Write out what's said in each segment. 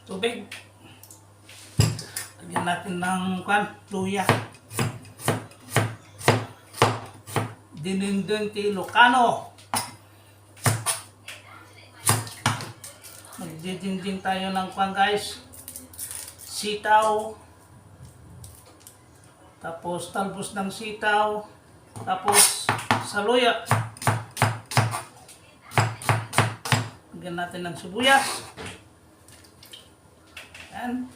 tubig. Lagyan natin ng luya. Dinindinti Ilocano. Magdidinding tayo ng guys. Sitaw. Tapos talbos ng sitaw. Tapos saluya. Lagyan natin ng sibuyas. Yan.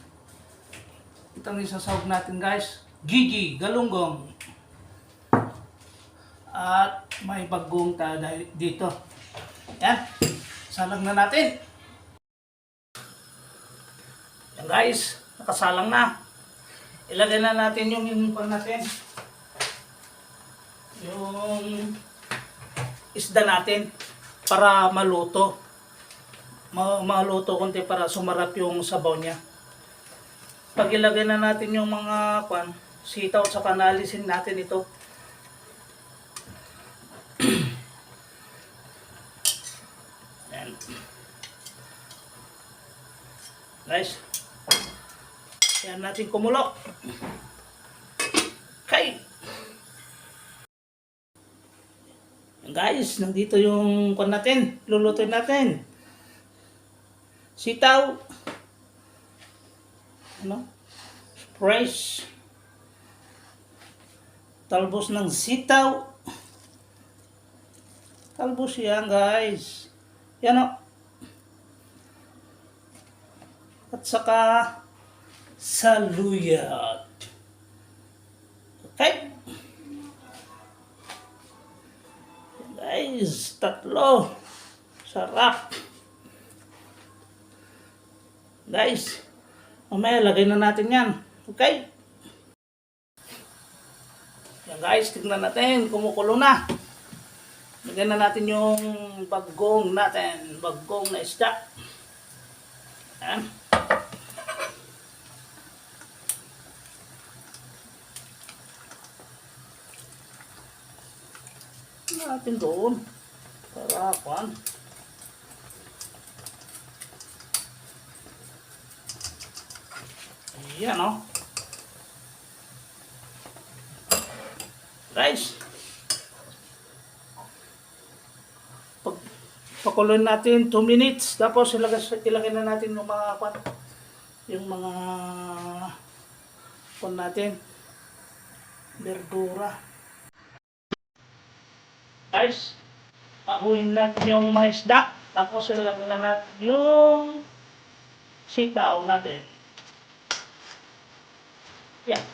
Itong isasawag natin guys. Gigi, galunggong. At may bagong tayo dito. Yan. Salang na natin. Yan guys. Nakasalang na. Ilagay na natin yung natin. Yung isda natin para maluto. Maluto konti para sumarap yung sabaw niya. Pag ilagay na natin yung mga sitaw at saka naalisin natin ito. Ayan. Guys. Ayan natin kumulo. Okay. Guys, nandito yung natin. Lulutuin natin. Sitaw. Fresh. Talbos ng sitaw. Talbos yan guys. Yan o. At saka saluyot. Okay. Guys, tatlo. Sarap. Guys, mamaya lagay na natin yan. Okay? Yan guys, tignan natin. Kumukulo na. Lagyan na natin yung bagong natin. Bagong na isda. Yan. Natin doon. Para Ayan o. Guys. Pakuloyin natin 2 minutes. Tapos ilagay na natin yung mga natin. Berdura. Guys. Pakuloyin natin yung mga isda. Tapos ilagay na natin yung sitaw natin. Yan.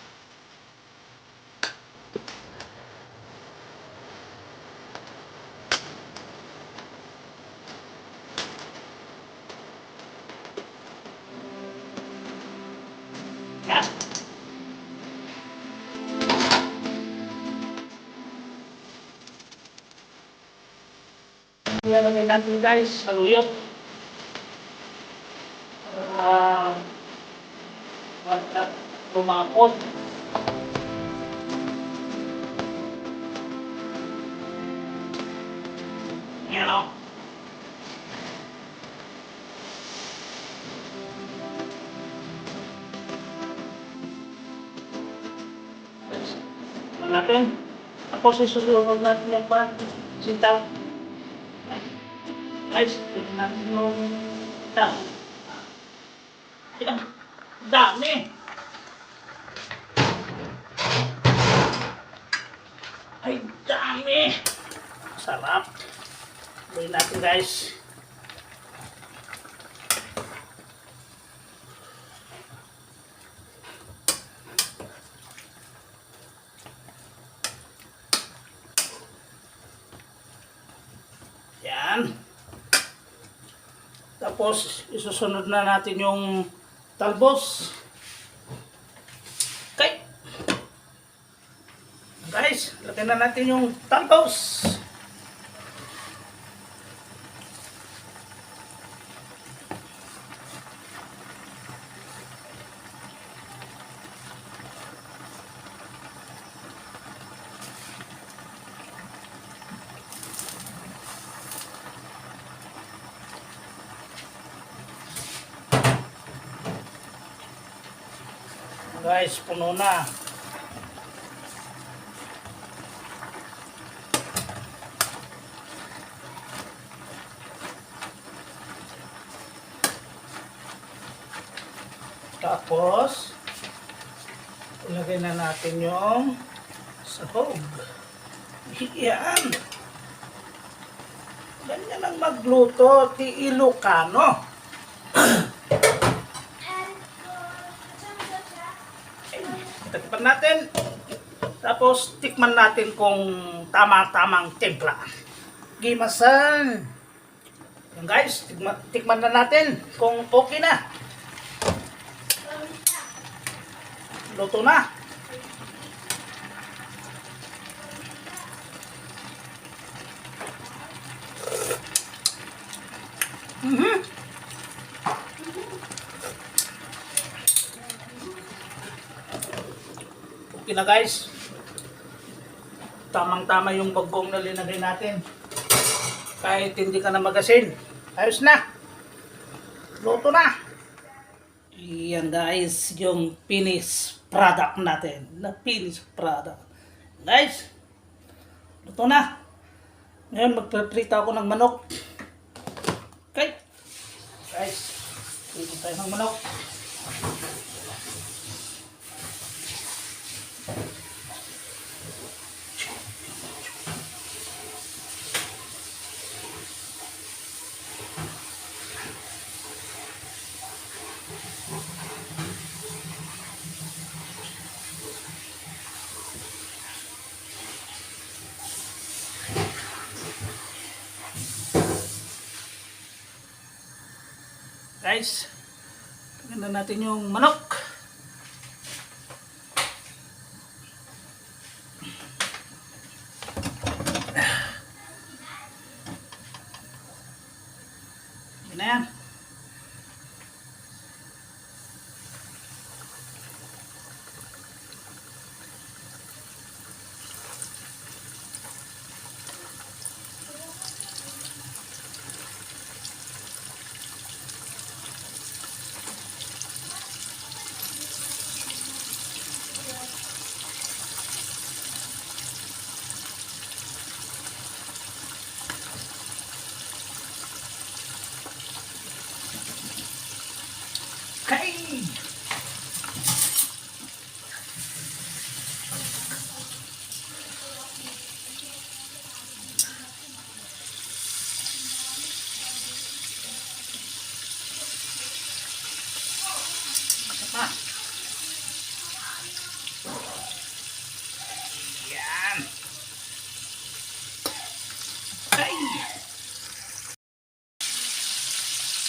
Yan. Ilalagay natin guys, saluyot. Lumapot. Yan o. Natin. Tapos isusunod natin yung sitaw. Guys, tignan natin yung sitaw. Yan. Dami. Ay, dami. Sarap. Gawin natin guys. Yan. Tapos, isusunod na natin yung talbos. Okay. Guys, lagyan na natin yung talbos. Guys, puno na. Tapos, ilagay na natin yung sahog. Yan. Ganyan ang magluto, ti Ilocano. Takpan natin. Tapos, tikman natin kung tama-tamang timpla. Gimasan. Yan guys, tikman na natin kung okay na. Luto na. Okay na guys. Tamang-tama yung bagong na linagay natin. Kahit hindi ka na magasin. Ayos na. Luto na. Yan guys, yung finished product natin. Na finished product. Guys, luto na. Ngayon magpiprita ako ng manok. Okay. Guys, prito tayo ng manok. Guys, tingnan natin yung manok. Yan na yan. Okay. Pa. Yan. Okay.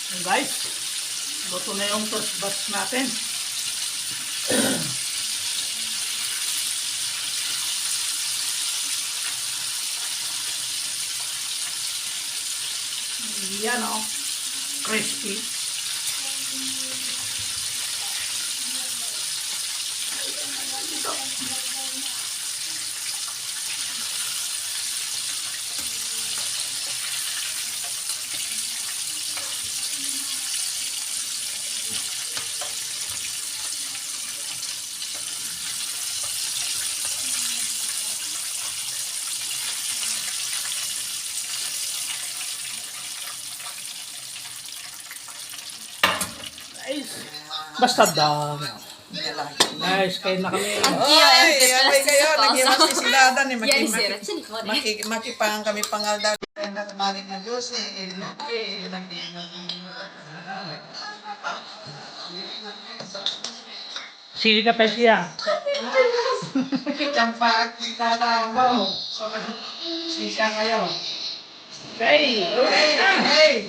So guys, luto na yung first batch natin. Yan o. Crispy. Dito. Guys, basta daw. Guys, kain na kami. Ay, abay kayo, nag-iwas si Dadan eh. Ya sera, sini ko ni. Makipang kami pangalda. Sili ka pa siya. Campak, tatawa mo. Sisa kayo. Okay. Hey!